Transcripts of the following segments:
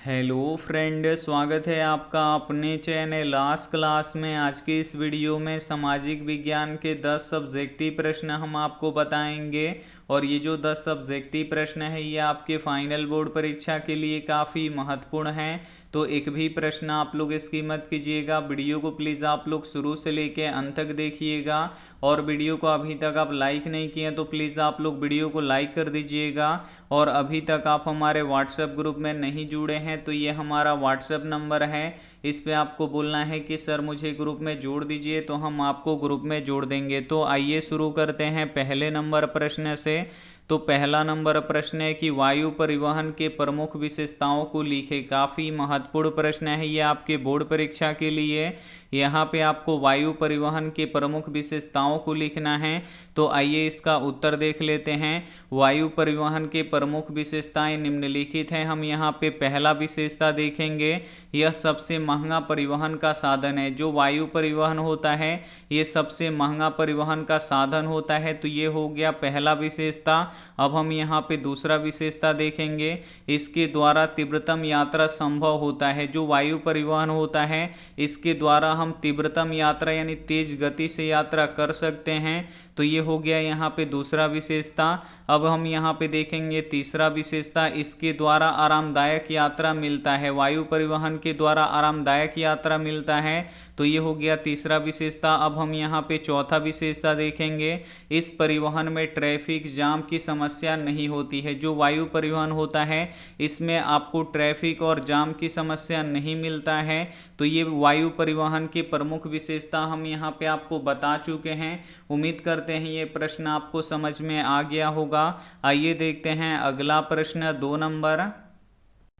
Hello friend, स्वागत है आपका अपने चैनल लास्ट क्लास में। आज के इस वीडियो में सामाजिक विज्ञान के 10 सब्जेक्टिव प्रश्न हम आपको बताएंगे। और ये जो 10 सब्जेक्टिव प्रश्न है ये आपके फाइनल बोर्ड परीक्षा के लिए काफ़ी महत्वपूर्ण हैं। तो एक भी प्रश्न आप लोग इसकी मत कीजिएगा। वीडियो को प्लीज़ आप लोग शुरू से लेके अंत तक देखिएगा। और वीडियो को अभी तक आप लाइक नहीं किए तो प्लीज़ आप लोग वीडियो को लाइक कर दीजिएगा। और अभी तक आप हमारे व्हाट्सएप ग्रुप में नहीं जुड़े हैं तो ये हमारा व्हाट्सएप नंबर है, इस पे आपको बोलना है कि सर मुझे ग्रुप में जोड़ दीजिए, तो हम आपको ग्रुप में जोड़ देंगे। तो आइए शुरू करते हैं पहले नंबर प्रश्न से। तो पहला नंबर प्रश्न है कि वायु परिवहन के प्रमुख विशेषताओं को लिखे। काफ़ी महत्वपूर्ण प्रश्न है ये आपके बोर्ड परीक्षा के लिए। यहाँ पे आपको वायु परिवहन के प्रमुख विशेषताओं को लिखना है। तो आइए इसका उत्तर देख लेते हैं। वायु परिवहन के प्रमुख विशेषताएं निम्नलिखित हैं। हम यहाँ पे पहला विशेषता देखेंगे, यह सबसे महंगा परिवहन का साधन है। जो वायु परिवहन होता है ये सबसे महंगा परिवहन का साधन होता है। तो ये हो गया पहला विशेषता। अब हम यहाँ पे दूसरा विशेषता देखेंगे, इसके द्वारा तीव्रतम यात्रा संभव होता है। जो वायु परिवहन होता है इसके द्वारा हम तीव्रतम यात्रा यानी तेज गति से यात्रा कर सकते हैं। तो ये हो गया यहाँ पे दूसरा विशेषता। अब हम यहाँ पे देखेंगे तीसरा विशेषता, इसके द्वारा आरामदायक यात्रा मिलता है। वायु परिवहन के द्वारा आरामदायक यात्रा मिलता है। तो ये हो गया तीसरा विशेषता। अब हम यहाँ पे चौथा विशेषता देखेंगे, इस परिवहन में ट्रैफिक जाम की समस्या नहीं होती है। जो वायु परिवहन होता है इसमें आपको ट्रैफिक और जाम की समस्या नहीं मिलता है। तो ये वायु परिवहन की प्रमुख विशेषता हम यहाँ पे आपको बता चुके हैं। उम्मीद करते हैं ये प्रश्न आपको समझ में आ गया होगा। आइए देखते हैं अगला प्रश्न।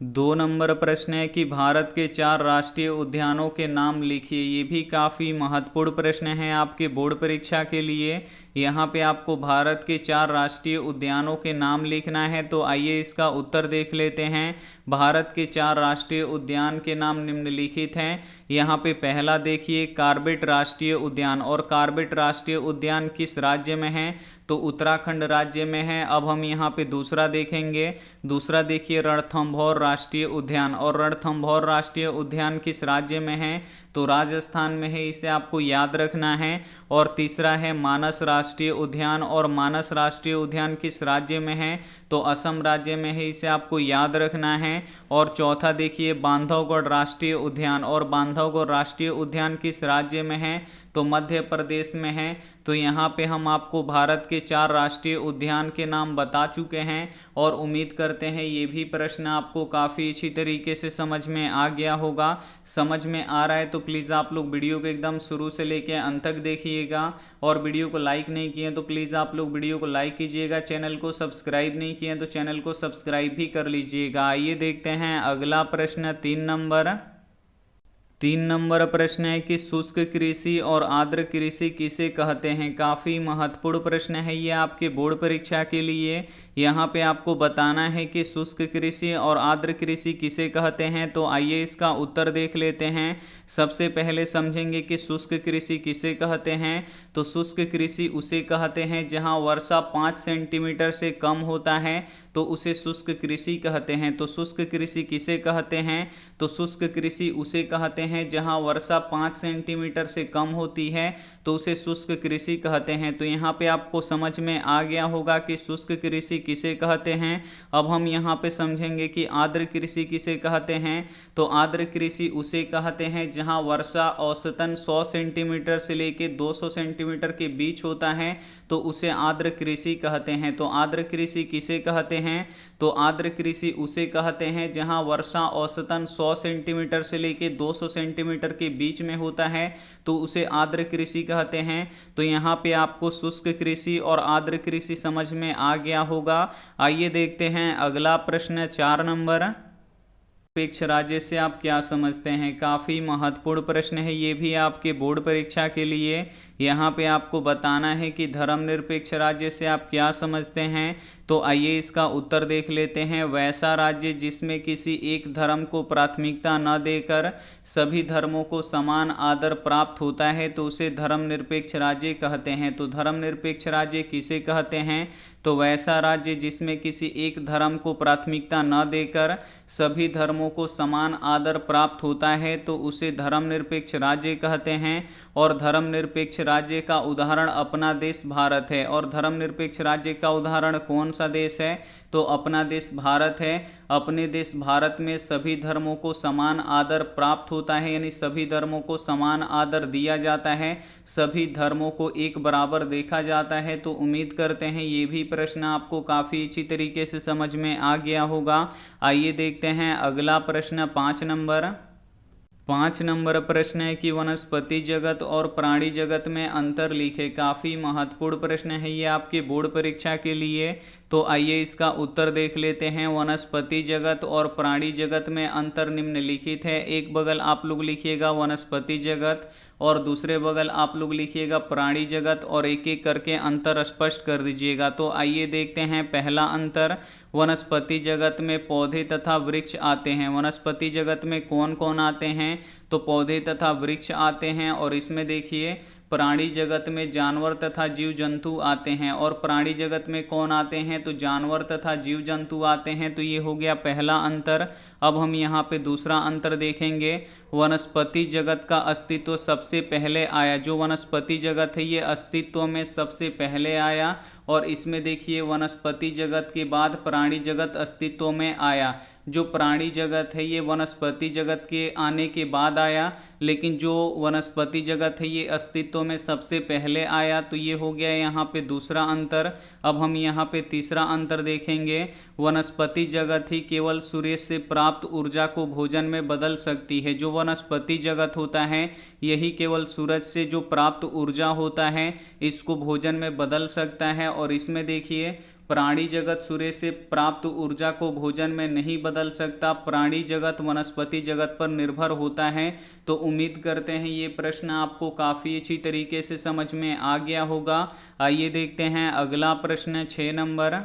2 नंबर प्रश्न है कि भारत के 4 राष्ट्रीय उद्यानों के नाम लिखिए। ये भी काफ़ी महत्वपूर्ण प्रश्न है आपके बोर्ड परीक्षा के लिए। यहाँ पे आपको भारत के 4 राष्ट्रीय उद्यानों के नाम लिखना है। तो आइए इसका उत्तर देख लेते हैं। भारत के 4 राष्ट्रीय उद्यान के नाम निम्नलिखित हैं। यहाँ पे पहला देखिए कॉर्बेट राष्ट्रीय उद्यान। और कॉर्बेट राष्ट्रीय उद्यान किस राज्य में है? तो उत्तराखंड राज्य में है। अब हम यहाँ पे दूसरा देखेंगे। दूसरा देखिए रणथंभौर राष्ट्रीय उद्यान। और रणथंभौर राष्ट्रीय उद्यान किस राज्य में है? तो राजस्थान में है, इसे आपको याद रखना है। और तीसरा है मानस राष्ट्रीय उद्यान। और मानस राष्ट्रीय उद्यान किस राज्य में है? तो असम राज्य में है, इसे आपको याद रखना है। और चौथा देखिए बांधवगढ़ राष्ट्रीय उद्यान। और बांधवगढ़ राष्ट्रीय उद्यान किस राज्य में है? तो मध्य प्रदेश में है। तो यहाँ पे हम आपको भारत के 4 राष्ट्रीय उद्यान के नाम बता चुके हैं। और उम्मीद करते हैं ये भी प्रश्न आपको काफ़ी अच्छी तरीके से समझ में आ गया होगा। समझ में आ रहा है तो प्लीज़ आप लोग वीडियो को एकदम शुरू से लेके अंत तक देखिएगा। और वीडियो को लाइक नहीं किए तो प्लीज़ आप लोग वीडियो को लाइक कीजिएगा। चैनल को सब्सक्राइब नहीं किए तो चैनल को सब्सक्राइब भी कर लीजिएगा। आइए देखते हैं अगला प्रश्न। 3 नंबर प्रश्न है कि शुष्क कृषि और आर्द्र कृषि किसे कहते हैं। काफ़ी महत्वपूर्ण प्रश्न है ये आपके बोर्ड परीक्षा के लिए। यहाँ पे आपको बताना है कि शुष्क कृषि और आर्द्र कृषि किसे कहते हैं। तो आइए इसका उत्तर देख लेते हैं। सबसे पहले समझेंगे कि शुष्क कृषि किसे कहते हैं। तो शुष्क कृषि उसे कहते हैं जहाँ वर्षा 5 सेंटीमीटर से कम होता है, तो उसे शुष्क कृषि कहते हैं। तो शुष्क कृषि किसे कहते हैं? तो शुष्क कृषि उसे कहते हैं जहाँ वर्षा 5 सेंटीमीटर से कम होती है, तो उसे शुष्क कृषि कहते हैं। तो यहाँ पे आपको समझ में आ गया होगा कि शुष्क कृषि किसे कहते हैं। अब हम यहाँ पे समझेंगे कि आर्द्र कृषि किसे कहते हैं। तो आर्द्र कृषि उसे कहते हैं जहाँ वर्षा औसतन 100 सेंटीमीटर से लेके 200 सेंटीमीटर के बीच होता है, तो उसे आर्द्र कृषि कहते हैं। तो आर्द्र कृषि किसे कहते हैं? तो आर्द्र कृषि उसे कहते हैं जहां वर्षा औसतन 100 सेंटीमीटर से लेके 200 सेंटीमीटर के बीच में होता है, तो उसे आर्द्र कृषि कहते हैं। तो यहाँ पे आपको शुष्क कृषि और आर्द्र कृषि समझ में आ गया होगा। आइए देखते हैं अगला प्रश्न। 4 नंबर, निरपेक्ष राज्य से आप क्या समझते हैं। काफ़ी महत्वपूर्ण प्रश्न है ये भी आपके बोर्ड परीक्षा के लिए। यहाँ पे आपको बताना है कि धर्मनिरपेक्ष राज्य से आप क्या समझते हैं। तो आइए इसका उत्तर देख लेते हैं। वैसा राज्य जिसमें किसी एक धर्म को प्राथमिकता न देकर सभी धर्मों को समान आदर प्राप्त होता है तो उसे धर्मनिरपेक्ष राज्य कहते हैं। तो धर्मनिरपेक्ष राज्य किसे कहते हैं? तो वैसा राज्य जिसमें किसी एक धर्म को प्राथमिकता न देकर सभी धर्मों को समान आदर प्राप्त होता है तो उसे धर्मनिरपेक्ष राज्य कहते हैं। और धर्मनिरपेक्ष राज्य का उदाहरण अपना देश भारत है। और धर्मनिरपेक्ष राज्य का उदाहरण कौन सा देश है? तो अपना देश भारत है। अपने देश भारत में सभी धर्मों को समान आदर प्राप्त होता है, यानी सभी धर्मों को समान आदर दिया जाता है, सभी धर्मों को एक बराबर देखा जाता है। तो उम्मीद करते हैं ये भी प्रश्न आपको काफ़ी अच्छी तरीके से समझ में आ गया होगा। आइए देखते हैं अगला प्रश्न 5 नंबर। 5 नंबर प्रश्न है कि वनस्पति जगत और प्राणी जगत में अंतर लिखे। काफ़ी महत्वपूर्ण प्रश्न है ये आपके बोर्ड परीक्षा के लिए। तो आइए इसका उत्तर देख लेते हैं। वनस्पति जगत और प्राणी जगत में अंतर निम्नलिखित है। एक बगल आप लोग लिखिएगा वनस्पति जगत और दूसरे बगल आप लोग लिखिएगा प्राणी जगत और एक एक करके अंतर स्पष्ट कर दीजिएगा। तो आइए देखते हैं पहला अंतर। वनस्पति जगत में पौधे तथा वृक्ष आते हैं। वनस्पति जगत में कौन कौन आते हैं? तो पौधे तथा वृक्ष आते हैं। और इसमें देखिए प्राणी जगत में जानवर तथा जीव जंतु आते हैं। और प्राणी जगत में कौन आते हैं? तो जानवर तथा जीव जंतु आते हैं। तो ये हो गया पहला अंतर। अब हम यहाँ पे दूसरा अंतर देखेंगे। वनस्पति जगत का अस्तित्व सबसे पहले आया। जो वनस्पति जगत है ये अस्तित्व में सबसे पहले आया। और इसमें देखिए वनस्पति जगत के बाद प्राणी जगत अस्तित्व में आया। जो प्राणी जगत है ये वनस्पति जगत के आने के बाद आया, लेकिन जो वनस्पति जगत है ये अस्तित्व में सबसे पहले आया। तो ये हो गया यहाँ पे दूसरा अंतर। अब हम यहाँ पे तीसरा अंतर देखेंगे। वनस्पति जगत ही केवल सूर्य से प्राप्त ऊर्जा को भोजन में बदल सकती है। जो वनस्पति जगत होता है यही केवल सूरज से जो प्राप्त ऊर्जा होता है इसको भोजन में बदल सकता है। और इसमें देखिए प्राणी जगत सूर्य से प्राप्त ऊर्जा को भोजन में नहीं बदल सकता। प्राणी जगत वनस्पति जगत पर निर्भर होता है। तो उम्मीद करते हैं ये प्रश्न आपको काफ़ी अच्छी तरीके से समझ में आ गया होगा। आइए देखते हैं अगला प्रश्न 6 नंबर।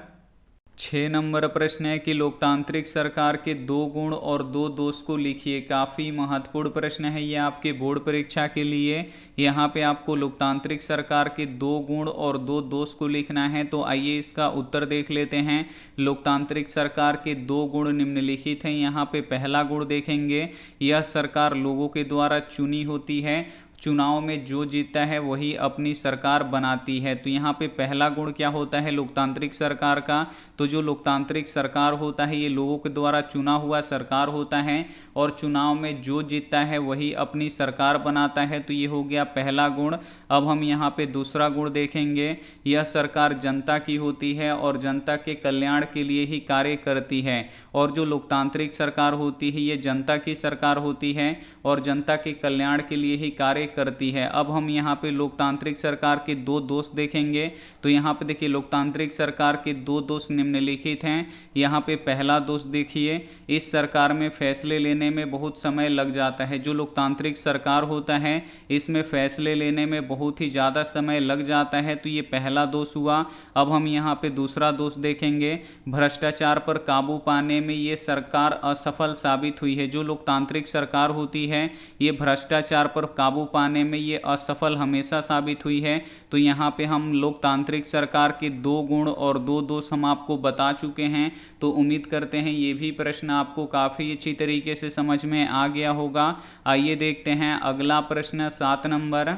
6 नंबर प्रश्न है कि लोकतांत्रिक सरकार के 2 गुण और 2 दोष को लिखिए। काफ़ी महत्वपूर्ण प्रश्न है ये आपके बोर्ड परीक्षा के लिए। यहाँ पे आपको लोकतांत्रिक सरकार के 2 गुण और 2 दोष को लिखना है। तो आइए इसका उत्तर देख लेते हैं। लोकतांत्रिक सरकार के 2 गुण निम्नलिखित हैं। यहाँ पे पहला गुण देखेंगे, यह सरकार लोगों के द्वारा चुनी होती है। चुनाव में जो जीतता है वही अपनी सरकार बनाती है। तो यहाँ पे पहला गुण क्या होता है लोकतांत्रिक सरकार का? तो जो लोकतांत्रिक सरकार होता है ये लोगों के द्वारा चुना हुआ सरकार होता है और चुनाव में जो जीतता है वही अपनी सरकार बनाता है। तो ये हो गया पहला गुण। अब हम यहाँ पे दूसरा गुण देखेंगे। यह सरकार जनता की होती है और जनता के कल्याण के लिए ही कार्य करती है। और जो लोकतांत्रिक सरकार होती है ये जनता की सरकार होती है और जनता के कल्याण के लिए ही कार्य करती है। अब हम यहाँ पे लोकतांत्रिक सरकार के 2 दोष देखेंगे। तो यहाँ पे देखिए लोकतांत्रिक सरकार के 2 दोष निम्नलिखित हैं। यहाँ पे पहला दोष देखिए, इस सरकार में फैसले लेने में बहुत समय लग जाता है। जो लोकतांत्रिक सरकार होता है इसमें फैसले लेने में बहुत ही ज़्यादा समय लग जाता है। तो ये पहला दोष हुआ। अब हम यहाँ पे दूसरा दोष देखेंगे। भ्रष्टाचार पर काबू पाने में ये सरकार असफल साबित हुई है। जो लोकतांत्रिक सरकार होती है ये भ्रष्टाचार पर काबू पाने में ये असफल हमेशा साबित हुई है। तो यहाँ पे हम लोकतांत्रिक सरकार के 2 गुण और 2 दोष हम आपको बता चुके हैं। तो उम्मीद करते हैं ये भी प्रश्न आपको काफ़ी अच्छी तरीके से समझ में आ गया होगा। आइए देखते हैं अगला प्रश्न 7 नंबर।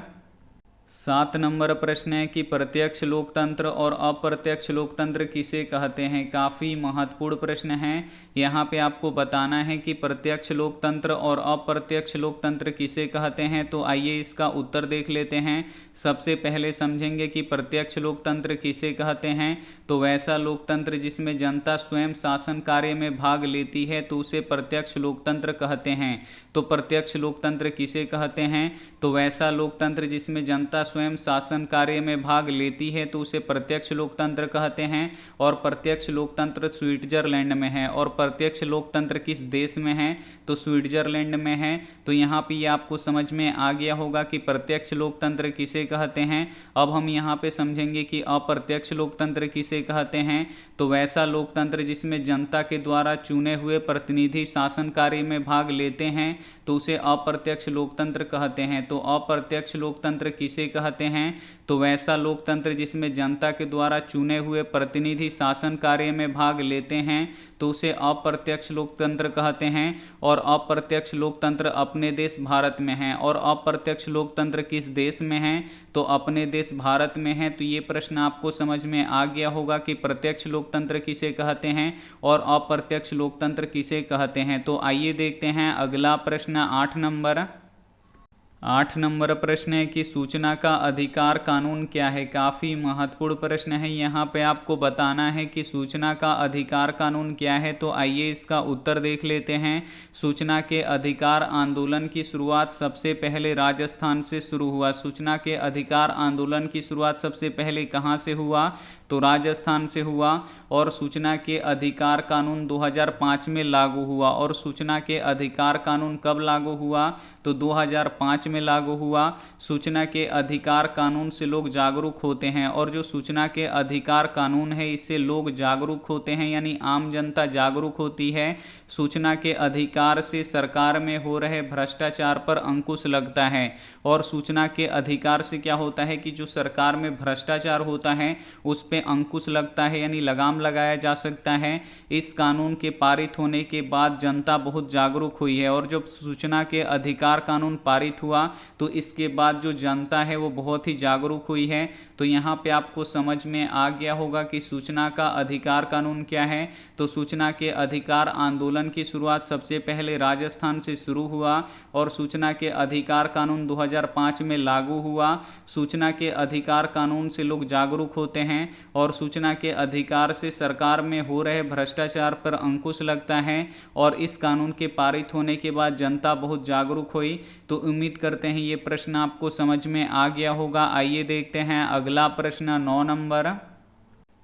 7 नंबर प्रश्न है कि प्रत्यक्ष लोकतंत्र और अप्रत्यक्ष लोकतंत्र किसे कहते हैं। काफ़ी महत्वपूर्ण प्रश्न है। यहाँ पे आपको बताना है कि प्रत्यक्ष लोकतंत्र और अप्रत्यक्ष लोकतंत्र किसे कहते हैं। तो आइए इसका उत्तर देख लेते हैं। सबसे पहले समझेंगे कि प्रत्यक्ष लोकतंत्र किसे कहते हैं। तो वैसा लोकतंत्र जिसमें जनता स्वयं शासन कार्य में भाग लेती है तो उसे प्रत्यक्ष लोकतंत्र कहते हैं। तो प्रत्यक्ष लोकतंत्र किसे कहते हैं। तो वैसा लोकतंत्र जिसमें जनता जनता स्वयं शासन कार्य में भाग लेती है तो उसे प्रत्यक्ष लोकतंत्र कहते हैं। और प्रत्यक्ष लोकतंत्र स्विट्जरलैंड में है। और प्रत्यक्ष लोकतंत्र किस देश में है? तो स्विट्जरलैंड में है। तो यहाँ पे ये आपको समझ में आ गया होगा कि प्रत्यक्ष लोकतंत्र किसे कहते हैं। अब हम यहाँ पे समझेंगे कि अप्रत्यक्ष लोकतंत्र किसे कहते हैं। तो वैसा लोकतंत्र जिसमें जनता के द्वारा चुने हुए प्रतिनिधि शासन कार्य में भाग लेते हैं तो उसे अप्रत्यक्ष लोकतंत्र कहते हैं। तो अप्रत्यक्ष लोकतंत्र किसे कहते हैं? तो वैसा लोकतंत्र जिसमें जनता के द्वारा चुने हुए प्रतिनिधि शासन कार्य में भाग लेते हैं तो उसे अप्रत्यक्ष लोकतंत्र कहते हैं। और अप्रत्यक्ष लोकतंत्र अपने देश भारत में है। और अप्रत्यक्ष लोकतंत्र किस देश में है? तो अपने देश भारत में है। तो ये प्रश्न आपको समझ में आ गया होगा कि प्रत्यक्ष लोकतंत्र किसे कहते हैं और अप्रत्यक्ष लोकतंत्र किसे कहते हैं। तो आइए देखते हैं अगला प्रश्न 8 नंबर। 8 नंबर प्रश्न है कि सूचना का अधिकार कानून क्या है। काफ़ी महत्वपूर्ण प्रश्न है। यहाँ पे आपको बताना है कि सूचना का अधिकार कानून क्या है। तो आइए इसका उत्तर देख लेते हैं। सूचना के अधिकार आंदोलन की शुरुआत सबसे पहले राजस्थान से शुरू हुआ। सूचना के अधिकार आंदोलन की शुरुआत सबसे पहले कहाँ से हुआ? तो राजस्थान से हुआ। और सूचना के अधिकार कानून 2005 में लागू हुआ। और सूचना के अधिकार कानून कब लागू हुआ? तो 2005 में लागू हुआ। सूचना के अधिकार कानून से लोग जागरूक होते हैं। और जो सूचना के अधिकार कानून है इससे लोग जागरूक होते हैं यानी आम जनता जागरूक होती है। सूचना के अधिकार से सरकार में हो रहे भ्रष्टाचार पर अंकुश लगता है। और सूचना के अधिकार से क्या होता है कि जो सरकार में भ्रष्टाचार होता है उस पे अंकुश लगता है यानी लगाम लगाया जा सकता है। इस कानून के पारित होने के बाद जनता बहुत जागरूक हुई है। और जब सूचना के अधिकार कानून पारित हुआ तो इसके बाद जो जनता है वो बहुत ही जागरूक हुई है। तो यहाँ पे आपको समझ में आ गया होगा कि सूचना का अधिकार कानून क्या है। तो सूचना के अधिकार आंदोलन की शुरुआत सबसे पहले राजस्थान से शुरू हुआ। और सूचना के अधिकार कानून 2005 में लागू हुआ। सूचना के अधिकार कानून से लोग जागरूक होते हैं। और सूचना के अधिकार से सरकार में हो रहे भ्रष्टाचार पर अंकुश लगता है। और इस कानून के पारित होने के बाद जनता बहुत जागरूक हुई। तो उम्मीद करते हैं ये प्रश्न आपको समझ में आ गया होगा। आइए देखते हैं अगला प्रश्न 9 नंबर।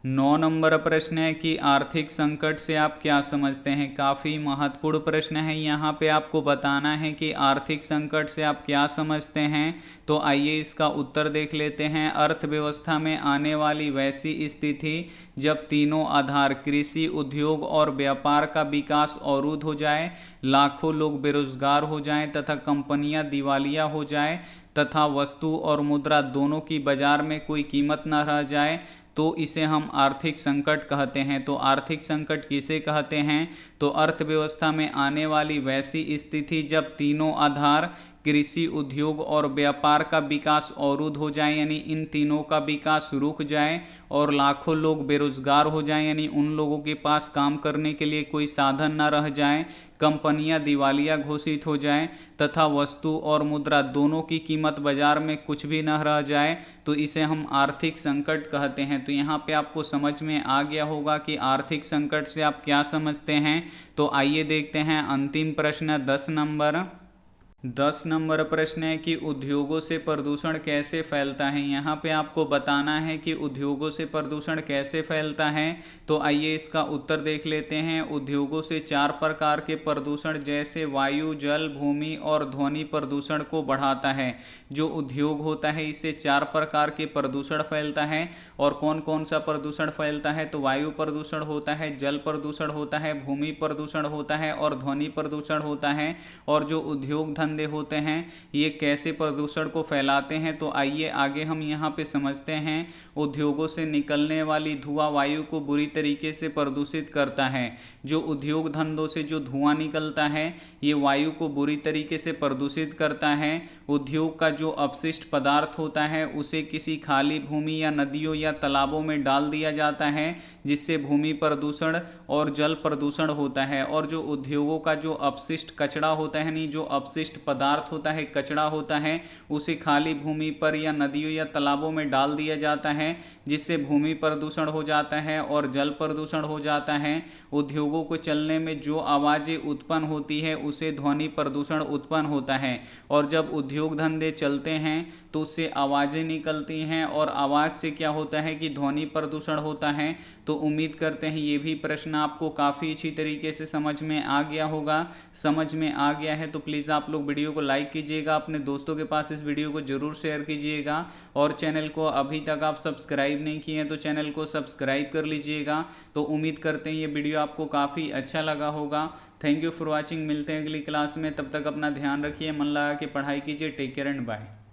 9 नंबर प्रश्न है कि आर्थिक संकट से आप क्या समझते हैं। काफ़ी महत्वपूर्ण प्रश्न है। यहाँ पे आपको बताना है कि आर्थिक संकट से आप क्या समझते हैं। तो आइए इसका उत्तर देख लेते हैं। अर्थव्यवस्था में आने वाली वैसी स्थिति जब तीनों आधार कृषि, उद्योग और व्यापार का विकास अवरुद्ध हो जाए, लाखों लोग बेरोजगार हो जाएं तथा कंपनियां दिवालिया हो जाएं तथा वस्तु और मुद्रा दोनों की बाजार में कोई कीमत न रह जाए तो इसे हम आर्थिक संकट कहते हैं। तो आर्थिक संकट किसे कहते हैं? तो अर्थव्यवस्था में आने वाली वैसी स्थिति जब तीनों आधार कृषि, उद्योग और व्यापार का विकास अवरुद्ध हो जाए यानी इन तीनों का विकास रुक जाए और लाखों लोग बेरोजगार हो जाएं यानी उन लोगों के पास काम करने के लिए कोई साधन न रह जाए, कंपनियां दिवालिया घोषित हो जाएं तथा वस्तु और मुद्रा दोनों की कीमत बाजार में कुछ भी न रह जाए तो इसे हम आर्थिक संकट कहते हैं। तो यहाँ पे आपको समझ में आ गया होगा कि आर्थिक संकट से आप क्या समझते हैं। तो आइए देखते हैं अंतिम प्रश्न 10 नंबर। 10 नंबर प्रश्न है कि उद्योगों से प्रदूषण कैसे फैलता है। यहाँ पे आपको बताना है कि उद्योगों से प्रदूषण कैसे फैलता है। तो आइए इसका उत्तर देख लेते हैं। उद्योगों से 4 प्रकार के प्रदूषण जैसे वायु, जल, भूमि और ध्वनि प्रदूषण को बढ़ाता है। जो उद्योग होता है इससे 4 प्रकार के प्रदूषण फैलता है। और कौन कौन सा प्रदूषण फैलता है? तो वायु प्रदूषण होता है, जल प्रदूषण होता है, भूमि प्रदूषण होता है और ध्वनि प्रदूषण होता है। और जो उद्योग धंधे होते हैं ये कैसे प्रदूषण को फैलाते हैं। तो आइए आगे हम यहाँ पे समझते हैं। उद्योगों से निकलने वाली धुआं वायु को बुरी तरीके से प्रदूषित करता है। जो उद्योग धंधों से जो धुआं निकलता है ये वायु को बुरी तरीके से प्रदूषित करता है। उद्योग का जो अपशिष्ट पदार्थ होता है उसे किसी खाली भूमि या नदियों या तालाबों में डाल दिया जाता है जिससे भूमि प्रदूषण और जल प्रदूषण होता है। और जो उद्योगों का जो अपशिष्ट कचरा होता है यानी जो अपशिष्ट वेस्ट पदार्थ होता है, कचरा होता है, उसे खाली भूमि पर या नदियों या तालाबों में डाल दिया जाता है, जिससे भूमि प्रदूषण हो जाता है और जल प्रदूषण हो जाता है। उद्योगों को चलने में जो आवाज़ें उत्पन्न होती है उसे ध्वनि प्रदूषण उत्पन्न होता है, और जब उद्योग धंधे चलते हैं तो उससे आवाज़ें निकलती हैं, और आवाज़ से क्या होता है कि ध्वनि प्रदूषण होता है। तो उम्मीद करते हैं ये भी प्रश्न आपको काफ़ी अच्छी तरीके से समझ में आ गया होगा। समझ में आ गया है तो प्लीज़ आप लोग वीडियो को लाइक कीजिएगा, अपने दोस्तों के पास इस वीडियो को ज़रूर शेयर कीजिएगा, और चैनल को अभी तक आप सब्सक्राइब नहीं किए हैं तो चैनल को सब्सक्राइब कर लीजिएगा। तो उम्मीद करते हैं ये वीडियो आपको काफ़ी अच्छा लगा होगा। Thank you for watching. मिलते हैं अगली क्लास में, तब तक अपना ध्यान रखिए, मन लगा के पढ़ाई कीजिए। Take care and bye.